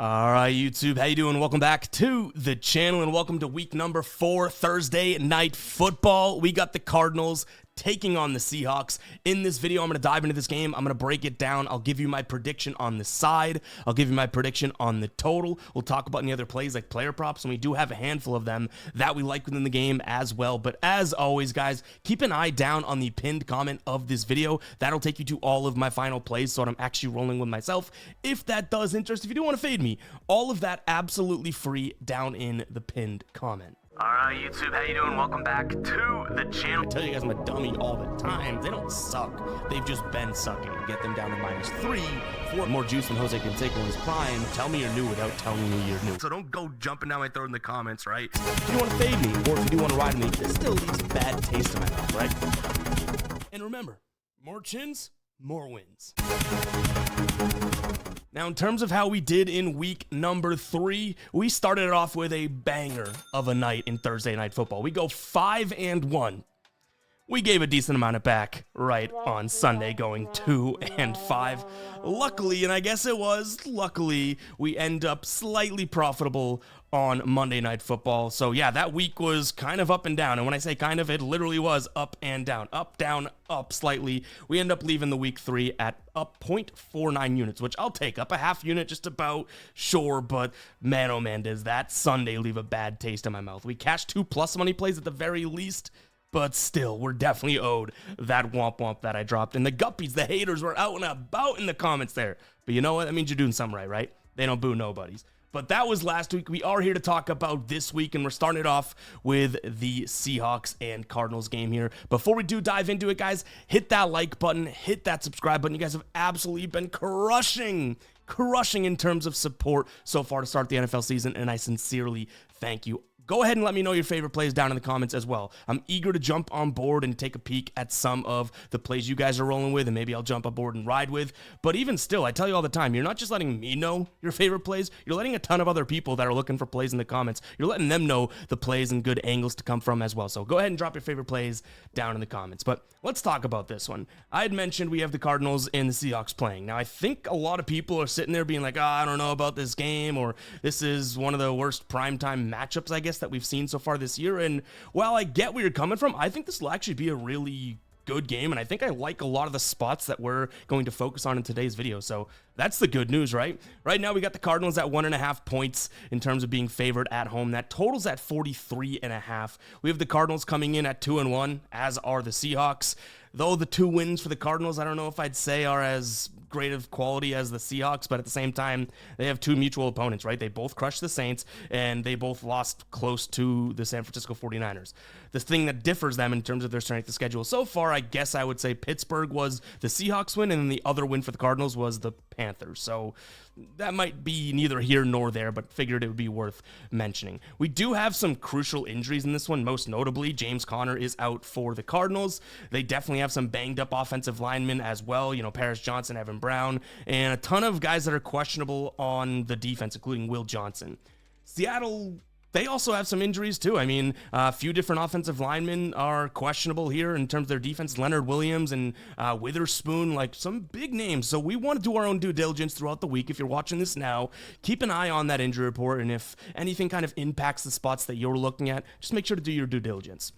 All right, YouTube, how you doing? Welcome back to the channel, and welcome to week number 4, Thursday Night Football. We got the Cardinals taking on the Seahawks. In this video, I'm going to dive into this game. I'm going to break it down. I'll give you my prediction on the side. I'll give you my prediction on the total. We'll talk about any other plays like player props, and we do have a handful of them that we like within the game as well. But as always, guys, keep an eye down on the pinned comment of this video. That'll take you to all of my final plays, so I'm actually rolling with myself. If that does interest, if you do want to fade me, all of that absolutely free down in the pinned comment. All right, YouTube, how you doing? Welcome back to the channel. I tell you guys I'm a dummy all the time. They don't suck. They've just been sucking. Get them down to -3, 4 more juice than Jose Canseco in his prime. Tell me you're new without telling me you're new. So don't go jumping down my throat in the comments, right? If you want to fade me, or if you do want to ride me, this still leaves a bad taste in my mouth, right? And remember, more chins, more wins. Now, in terms of how we did in week number 3, we started it off with a banger of a night in Thursday Night Football. We go 5-1. We gave a decent amount of back right on Sunday, going 2-5. Luckily, and I guess it was luckily, we end up slightly profitable on Monday Night Football. So yeah, that week was kind of up and down. And when I say kind of, it literally was up and down, up slightly. We end up leaving the week 3 at up 0.49 units, which I'll take. Up a half unit, just about, sure. But man, oh man, does that Sunday leave a bad taste in my mouth. We cashed 2+ money plays at the very least. But still, we're definitely owed that womp womp that I dropped. And the guppies, the haters, were out and about in the comments there. But you know what? That means you're doing something right, right? They don't boo nobodies. But that was last week. We are here to talk about this week, and we're starting it off with the Seahawks and Cardinals game here. Before we do dive into it, guys, hit that like button, hit that subscribe button. You guys have absolutely been crushing in terms of support so far to start the NFL season, and I sincerely thank you. Go ahead and let me know your favorite plays down in the comments as well. I'm eager to jump on board and take a peek at some of the plays you guys are rolling with, and maybe I'll jump on board and ride with. But even still, I tell you all the time, you're not just letting me know your favorite plays, you're letting a ton of other people that are looking for plays in the comments, you're letting them know the plays and good angles to come from as well. So go ahead and drop your favorite plays down in the comments. But let's talk about this one. I had mentioned we have the Cardinals and the Seahawks playing. Now, I think a lot of people are sitting there being like, I don't know about this game, or this is one of the worst primetime matchups, I guess, that we've seen so far this year. And while I get where you're coming from, I think this will actually be a really good game, and I think I like a lot of the spots that we're going to focus on in today's video. So that's the good news, right? Right now we got the Cardinals at 1.5 points in terms of being favored at home. That totals at 43.5. We have the Cardinals coming in at 2-1, as are the Seahawks. Though the 2 wins for the Cardinals, I don't know if I'd say are as great of quality as the Seahawks, but at the same time, they have 2 mutual opponents, right? They both crushed the Saints, and they both lost close to the San Francisco 49ers. The thing that differs them in terms of their strength of schedule so far, I guess I would say Pittsburgh was the Seahawks win, and then the other win for the Cardinals was the Panthers. So that might be neither here nor there, but figured it would be worth mentioning. We do have some crucial injuries in this one. Most notably, James Conner is out for the Cardinals. They definitely have some banged up offensive linemen as well. You know, Paris Johnson, Evan Brown, and a ton of guys that are questionable on the defense, including Will Johnson. Seattle, they also have some injuries too. I mean, a few different offensive linemen are questionable here in terms of their defense. Leonard Williams and Witherspoon, like some big names. So we want to do our own due diligence throughout the week. If you're watching this now, keep an eye on that injury report. And if anything kind of impacts the spots that you're looking at, just make sure to do your due diligence.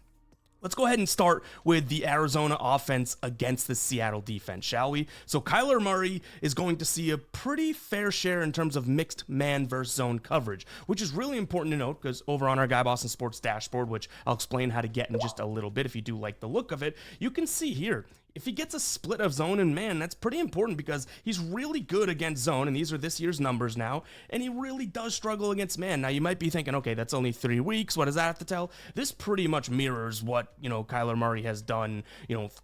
Let's go ahead and start with the Arizona offense against the Seattle defense, shall we? So Kyler Murray is going to see a pretty fair share in terms of mixed man versus zone coverage, which is really important to note because over on our Guy Boston Sports dashboard, which I'll explain how to get in just a little bit if you do like the look of it, you can see here, if he gets a split of zone and man, that's pretty important because he's really good against zone, and these are this year's numbers now, and he really does struggle against man. Now, you might be thinking, okay, that's only 3 weeks. What does that have to tell? This pretty much mirrors what, Kyler Murray has done,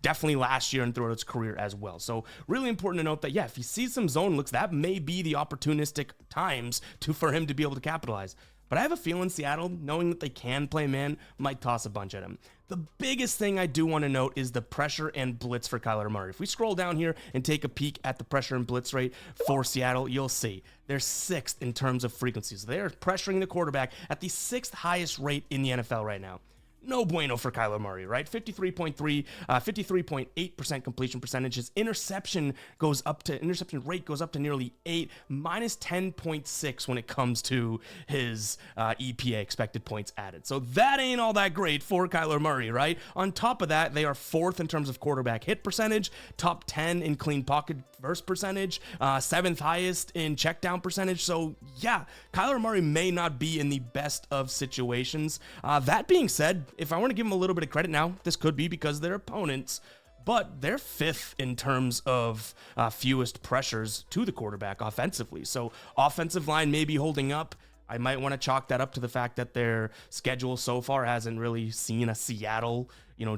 definitely last year and throughout his career as well. So really important to note that, yeah, if he sees some zone looks, that may be the opportunistic times for him to be able to capitalize. But I have a feeling Seattle, knowing that they can play man, might toss a bunch at him. The biggest thing I do want to note is the pressure and blitz for Kyler Murray. If we scroll down here and take a peek at the pressure and blitz rate for Seattle, you'll see they're 6th in terms of frequencies. They're pressuring the quarterback at the 6th highest rate in the NFL right now. no bueno for Kyler Murray, right? 53.8% completion percentage. His interception rate goes up to nearly 8, minus 10.6 when it comes to his EPA, expected points added. So that ain't all that great for Kyler Murray, right? On top of that, they are 4th in terms of quarterback hit percentage, top 10 in clean pocket burst percentage, 7th highest in check down percentage. So yeah, Kyler Murray may not be in the best of situations. That being said, if I want to give them a little bit of credit now, this could be because they're opponents, but they're 5th in terms of fewest pressures to the quarterback offensively. So offensive line may be holding up. I might want to chalk that up to the fact that their schedule so far hasn't really seen a Seattle,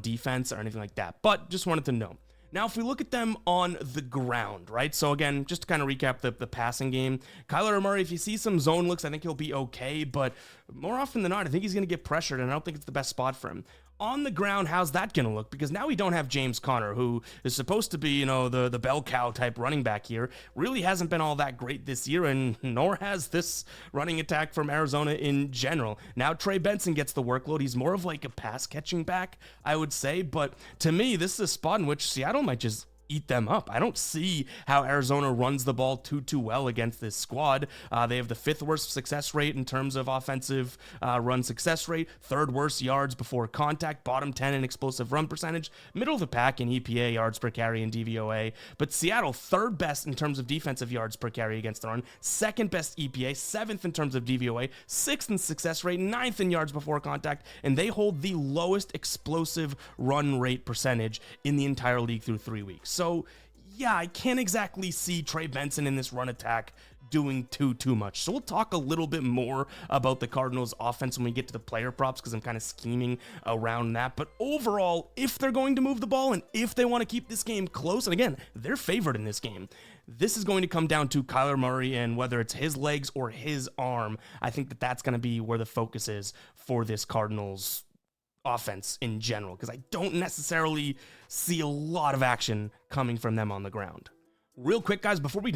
defense or anything like that. But just wanted to know. Now, if we look at them on the ground, right? So again, just to kind of recap the passing game, Kyler Murray, if you see some zone looks, I think he'll be okay, but more often than not, I think he's going to get pressured, and I don't think it's the best spot for him. On the ground, how's that going to look? Because now we don't have James Conner, who is supposed to be, the bell cow type running back here. Really hasn't been all that great this year, and nor has this running attack from Arizona in general. Now Trey Benson gets the workload. He's more of like a pass catching back, I would say. But to me, this is a spot in which Seattle might just eat them up. I don't see how Arizona runs the ball too well against this squad. They have the 5th worst success rate in terms of offensive run success rate, 3rd worst yards before contact, bottom 10 in explosive run percentage, middle of the pack in EPA, yards per carry, and DVOA. But Seattle, 3rd best in terms of defensive yards per carry against the run, 2nd best EPA, 7th in terms of DVOA, 6th in success rate, 9th in yards before contact, and they hold the lowest explosive run rate percentage in the entire league through 3 weeks. So, yeah, I can't exactly see Trey Benson in this run attack doing too much. So we'll talk a little bit more about the Cardinals offense when we get to the player props, because I'm kind of scheming around that. But overall, if they're going to move the ball and if they want to keep this game close, and again, they're favored in this game, this is going to come down to Kyler Murray and whether it's his legs or his arm. I think that that's going to be where the focus is for this Cardinals offense in general, because I don't necessarily see a lot of action coming from them on the ground. Real quick, guys, before we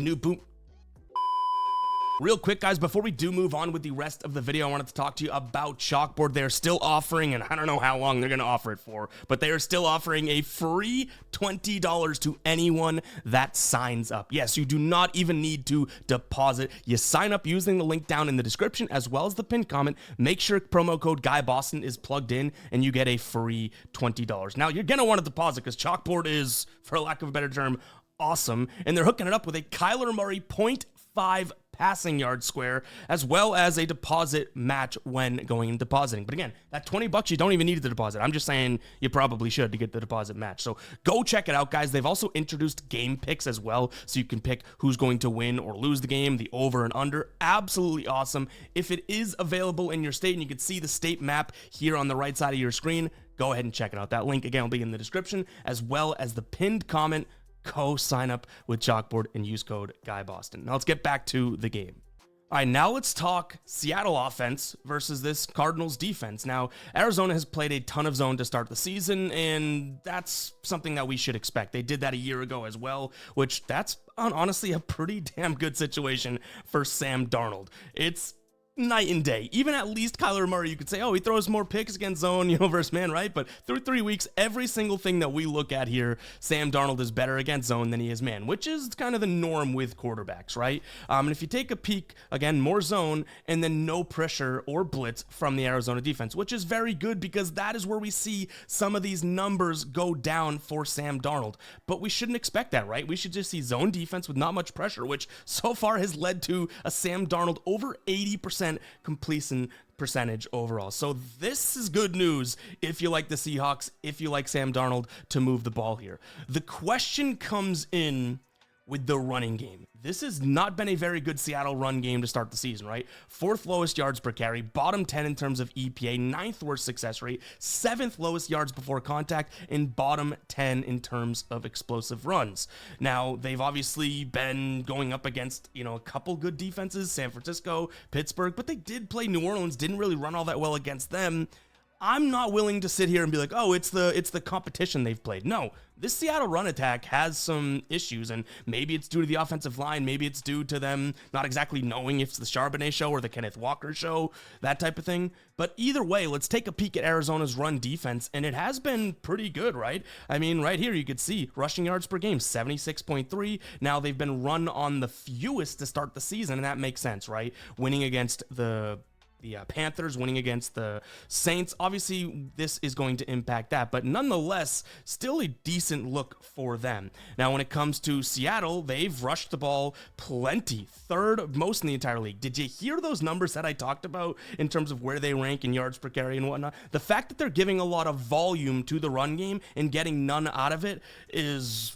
do move on with the rest of the video, I wanted to talk to you about Chalkboard. They're still offering, and I don't know how long they're going to offer it for, but they are still offering a free $20 to anyone that signs up. Yes, you do not even need to deposit. You sign up using the link down in the description as well as the pinned comment. Make sure promo code GuyBoston is plugged in and you get a free $20. Now, you're going to want to deposit because Chalkboard is, for lack of a better term, awesome, and they're hooking it up with a Kyler Murray 0.5 passing yard square, as well as a deposit match when going and depositing. But again, that $20, you don't even need the deposit. I'm just saying you probably should to get the deposit match. So go check it out, guys. They've also introduced game picks as well, so you can pick who's going to win or lose the game, the over and under. Absolutely awesome. If it is available in your state, and you can see the state map here on the right side of your screen, go ahead and check it out. That link, again, will be in the description, as well as the pinned comment. Go sign up with Chalkboard and use code GuyBoston. Now let's get back to the game. All right, now let's talk Seattle offense versus this Cardinals defense. Now, Arizona has played a ton of zone to start the season, and that's something that we should expect. They did that a year ago as well, which that's honestly a pretty damn good situation for Sam Darnold. It's night and day. Even at least Kyler Murray, you could say, oh, he throws more picks against zone, versus man, right? But through 3 weeks, every single thing that we look at here, Sam Darnold is better against zone than he is man, which is kind of the norm with quarterbacks, right? And if you take a peek, again, more zone and then no pressure or blitz from the Arizona defense, which is very good because that is where we see some of these numbers go down for Sam Darnold. But we shouldn't expect that, right? We should just see zone defense with not much pressure, which so far has led to a Sam Darnold over 80% completion percentage overall. So this is good news if you like the Seahawks, if you like Sam Darnold to move the ball here. The question comes in with the running game. This has not been a very good Seattle run game to start the season, right? 4th lowest yards per carry, bottom 10 in terms of EPA, 9th worst success rate, 7th lowest yards before contact, and bottom 10 in terms of explosive runs. Now, they've obviously been going up against, a couple good defenses, San Francisco, Pittsburgh, but they did play New Orleans, didn't really run all that well against them. I'm not willing to sit here and be like, oh, it's the competition they've played. No, this Seattle run attack has some issues, and maybe it's due to the offensive line. Maybe it's due to them not exactly knowing if it's the Charbonnet show or the Kenneth Walker show, that type of thing. But either way, let's take a peek at Arizona's run defense, and it has been pretty good, right? I mean, right here you could see rushing yards per game, 76.3. Now they've been run on the fewest to start the season, and that makes sense, right? Winning against the Panthers, winning against the Saints. Obviously, this is going to impact that, but nonetheless, still a decent look for them. Now, when it comes to Seattle, they've rushed the ball plenty, third most in the entire league. Did you hear those numbers that I talked about in terms of where they rank in yards per carry and whatnot? The fact that they're giving a lot of volume to the run game and getting none out of it is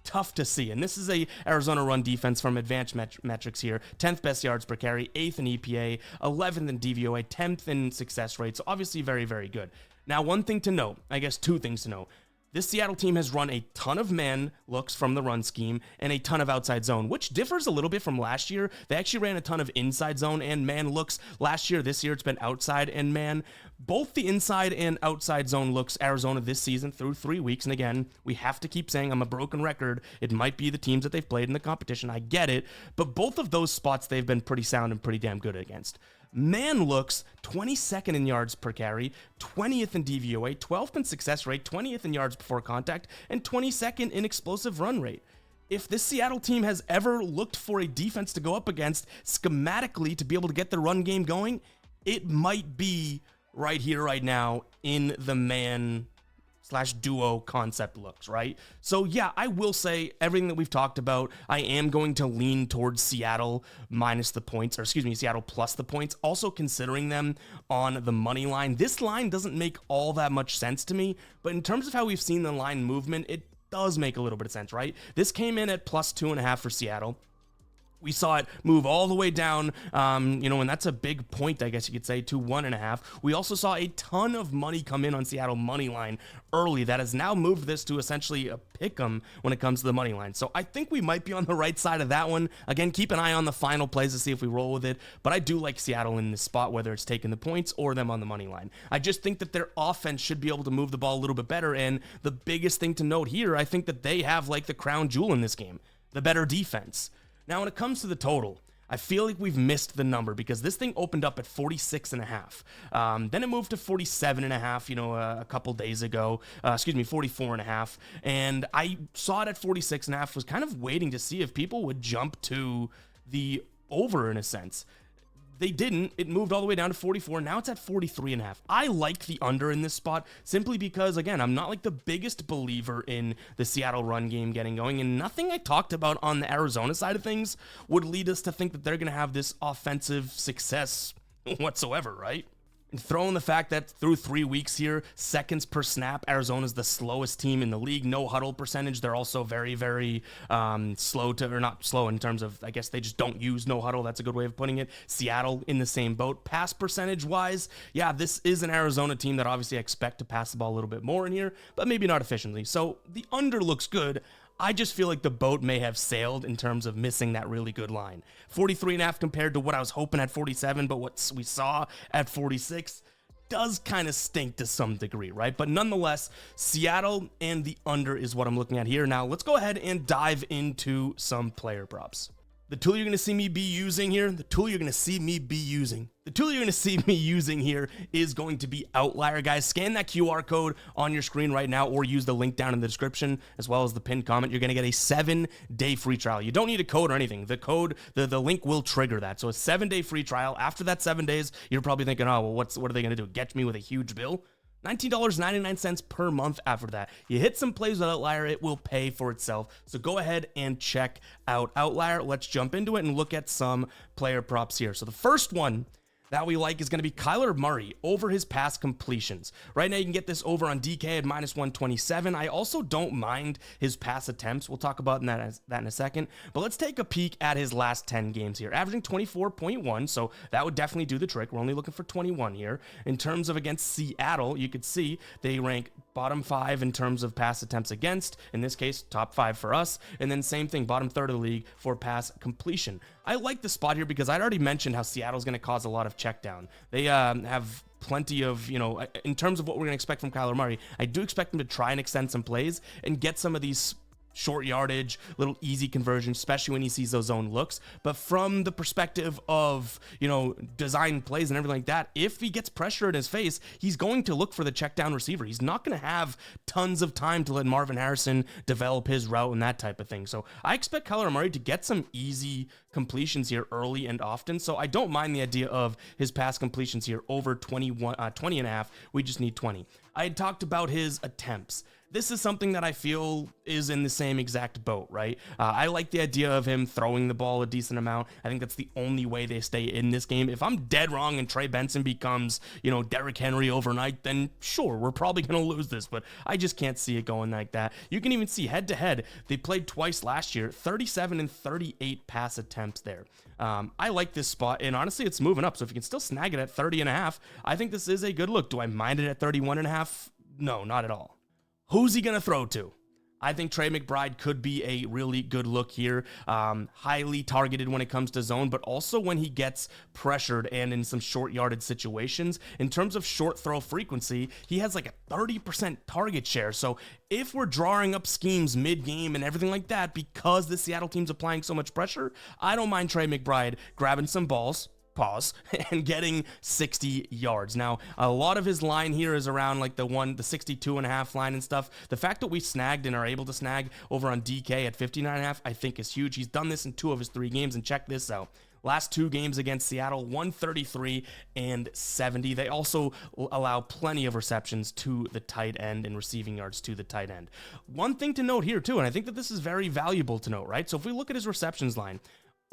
tough to see. And this is a Arizona run defense from advanced metrics here. 10th best yards per carry, 8th in EPA, 11th in DVOA, 10th in success rate. So obviously very, very good. Now, one thing to note, I guess two things to note. This Seattle team has run a ton of man looks from the run scheme and a ton of outside zone, which differs a little bit from last year. They actually ran a ton of inside zone and man looks last year. This year it's been outside and man. Both the inside and outside zone looks Arizona this season through 3 weeks. And again, we have to keep saying I'm a broken record. It might be the teams that they've played in the competition. I get it. But both of those spots they've been pretty sound and pretty damn good against. Man looks 22nd in yards per carry, 20th in DVOA, 12th in success rate, 20th in yards before contact, and 22nd in explosive run rate. If this Seattle team has ever looked for a defense to go up against schematically to be able to get the run game going, it might be right here, right now, in the man / duo concept looks, right? So yeah, I will say everything that we've talked about, I am going to lean towards Seattle minus the points, or excuse me, Seattle plus the points, also considering them on the money line. This line doesn't make all that much sense to me, but in terms of how we've seen the line movement, it does make a little bit of sense, right? This came in at plus 2.5 for Seattle. We saw it move all the way down, and that's a big point, I guess you could say, to 1.5. We also saw a ton of money come in on Seattle money line early. That has now moved this to essentially a pick 'em when it comes to the money line. So I think we might be on the right side of that one. Again, keep an eye on the final plays to see if we roll with it. But I do like Seattle in this spot, whether it's taking the points or them on the money line. I just think that their offense should be able to move the ball a little bit better. And the biggest thing to note here, I think that they have like the crown jewel in this game, the better defense. Now, when it comes to the total, I feel like we've missed the number because this thing opened up at 46.5. Then it moved to 47.5, a couple days ago. 44.5. And I saw it at 46.5, was kind of waiting to see if people would jump to the over in a sense. They didn't. It moved all the way down to 44. Now it's at 43.5. I like the under in this spot simply because, again, I'm not like the biggest believer in the Seattle run game getting going, and nothing I talked about on the Arizona side of things would lead us to think that they're going to have this offensive success whatsoever, right? And throw in the fact that through 3 weeks here, seconds per snap, Arizona's the slowest team in the league. No huddle percentage. They're also very, very slow to, or not slow in terms of, I guess they just don't use no huddle. That's a good way of putting it. Seattle in the same boat. Pass percentage wise, yeah, this is an Arizona team that obviously I expect to pass the ball a little bit more in here, but maybe not efficiently. So the under looks good. I just feel like the boat may have sailed in terms of missing that really good line. 43.5 compared to what I was hoping at 47, but what we saw at 46 does kind of stink to some degree, right? But nonetheless, Seattle and the under is what I'm looking at here. Now, let's go ahead and dive into some player props. The tool you're going to see me be using here, here is going to be Outlier, guys. Scan that QR code on your screen right now or use the link down in the description as well as the pinned comment. You're going to get a 7-day free trial. You don't need a code or anything. The link will trigger that. So a 7-day free trial. After that 7 days, you're probably thinking, oh, well, what are they going to do? Get me with a huge bill? $19.99 per month after that. You hit some plays with Outlier, it will pay for itself. So go ahead and check out Outlier. Let's jump into it and look at some player props here. So the first one that we like is going to be Kyler Murray over his pass completions. Right now you can get this over on DK at -127. I also don't mind his pass attempts. We'll talk about that in a second. But let's take a peek at his last 10 games here. Averaging 24.1, so that would definitely do the trick. We're only looking for 21 here. In terms of against Seattle, you could see they rank bottom 5 in terms of pass attempts against. In this case, top 5 for us. And then same thing, bottom 3rd of the league for pass completion. I like the spot here because I'd already mentioned how Seattle's going to cause a lot of check down. They have plenty of, in terms of what we're going to expect from Kyler Murray, I do expect him to try and extend some plays and get some of these short yardage, little easy conversions, especially when he sees those zone looks. But from the perspective of, design plays and everything like that, if he gets pressure in his face, he's going to look for the check down receiver. He's not going to have tons of time to let Marvin Harrison develop his route and that type of thing. So I expect Kyler Murray to get some easy completions here early and often. So I don't mind the idea of his pass completions here over 20 and a half. We just need 20. I had talked about his attempts. This is something that I feel is in the same exact boat, right? I like the idea of him throwing the ball a decent amount. I think that's the only way they stay in this game. If I'm dead wrong and Trey Benson becomes, Derrick Henry overnight, then sure, we're probably going to lose this, but I just can't see it going like that. You can even see head-to-head, they played twice last year, 37 and 38 pass attempts there. I like this spot, and honestly, it's moving up, so if you can still snag it at 30 and a half, I think this is a good look. Do I mind it at 31 and a half? No, not at all. Who's he going to throw to? I think Trey McBride could be a really good look here. Highly targeted when it comes to zone, but also when he gets pressured and in some short yarded situations. In terms of short throw frequency, he has like a 30% target share. So if we're drawing up schemes mid-game and everything like that, because the Seattle team's applying so much pressure, I don't mind Trey McBride grabbing some balls, and getting 60 yards. Now, a lot of his line here is around like the 62 and a half line and stuff. The fact that we snagged and are able to snag over on DK at 59 and a half, I think is huge. He's done this in 2 of his 3 games, and check this out. Last 2 games against Seattle, 133 and 70. They also allow plenty of receptions to the tight end and receiving yards to the tight end. One thing to note here too, and I think that this is very valuable to note, right? So if we look at his receptions line,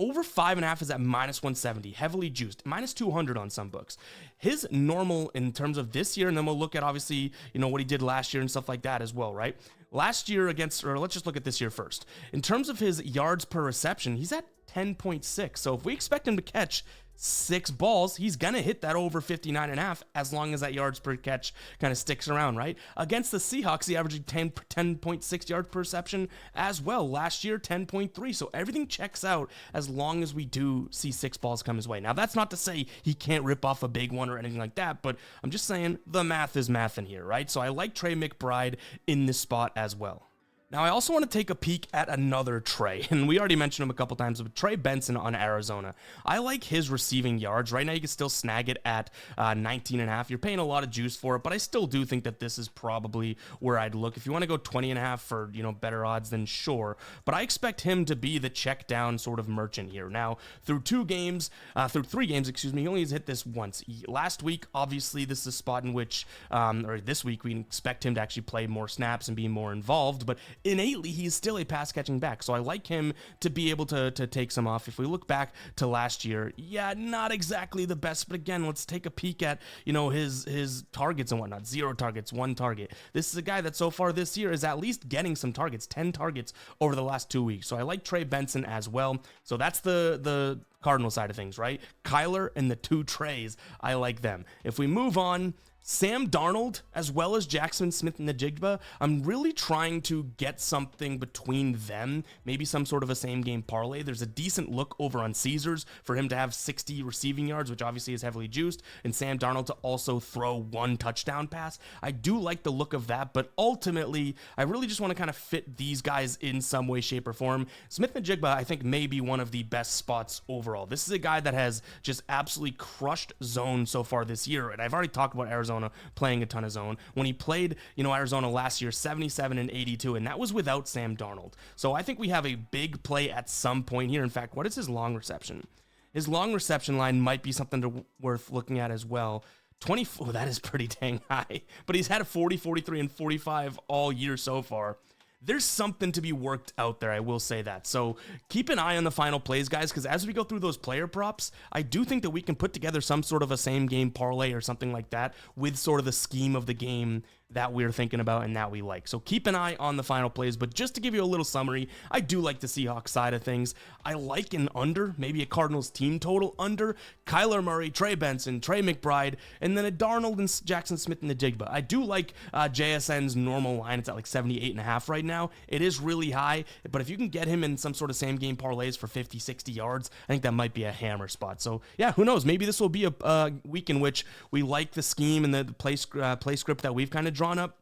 over 5.5 is at minus 170, heavily juiced, minus 200 on some books. His normal in terms of this year, and then we'll look at obviously, what he did last year and stuff like that as well, right? Last year let's just look at this year first. In terms of his yards per reception, he's at 10.6. So if we expect him to catch 6 balls, he's gonna hit that over 59 and a half as long as that yards per catch kind of sticks around, right? Against the Seahawks, he averaged 10.6 yards per reception as well. Last year, 10.3. So everything checks out as long as we do see 6 balls come his way. Now, that's not to say he can't rip off a big one or anything like that, but I'm just saying the math is math in here, right? So I like Trey McBride in this spot as well. Now, I also want to take a peek at another Trey, and we already mentioned him a couple times, but Trey Benson on Arizona. I like his receiving yards. Right now, you can still snag it at 19 and a half. You're paying a lot of juice for it, but I still do think that this is probably where I'd look. If you want to go 20 and a half for, better odds, then sure. But I expect him to be the check down sort of merchant here. Now, through 3 games, he only has hit this once. Last week, obviously, this is a spot in which, or this week, we expect him to actually play more snaps and be more involved, but innately, he's still a pass-catching back, so I like him to be able to take some off. If we look back to last year, yeah, not exactly the best, but again, let's take a peek at, his targets and whatnot. 0 targets, 1 target. This is a guy that so far this year is at least getting some targets, 10 targets over the last 2 weeks, so I like Trey Benson as well. So that's the Cardinal side of things, right? Kyler and the 2 Treys, I like them. If we move on, Sam Darnold, as well as Jackson Smith-Njigba, I'm really trying to get something between them, maybe some sort of a same-game parlay. There's a decent look over on Caesars for him to have 60 receiving yards, which obviously is heavily juiced, and Sam Darnold to also throw 1 touchdown pass. I do like the look of that, but ultimately, I really just want to kind of fit these guys in some way, shape, or form. Smith-Njigba, I think, may be one of the best spots overall. This is a guy that has just absolutely crushed zone so far this year, and I've already talked about Arizona playing a ton of zone. When he played, Arizona last year, 77 and 82, and that was without Sam Darnold. So I think we have a big play at some point here. In fact, what is his long reception? His long reception line might be something worth looking at as well. 24, that is pretty dang high, but he's had a 40, 43, and 45 all year so far. There's something to be worked out there, I will say that. So keep an eye on the final plays, guys, because as we go through those player props, I do think that we can put together some sort of a same-game parlay or something like that with sort of the scheme of the game that we're thinking about and that we like. So keep an eye on the final plays, but just to give you a little summary, I do like the Seahawks side of things. I like an under, maybe a Cardinals team total under, Kyler Murray, Trey Benson, Trey McBride, and then a Darnold and Jackson Smith in the Jigba. I do like JSN's normal line. It's at like 78.5 right now. It is really high, but if you can get him in some sort of same game parlays for 50, 60 yards, I think that might be a hammer spot. So yeah, who knows? Maybe this will be a week in which we like the scheme and the play script that we've kind of drawn up.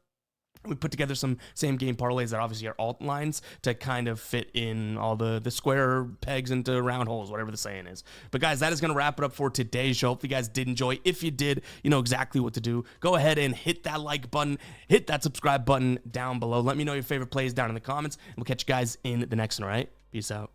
We put together some same game parlays that obviously are alt lines to kind of fit in all the square pegs into round holes, whatever the saying is. But guys, that is going to wrap it up for today's show. Hope you guys did enjoy. If you did, you know exactly what to do. Go ahead and hit that like button, hit that subscribe button down below. Let me know your favorite plays down in the comments, and we'll catch you guys in the next one, all right? Peace out.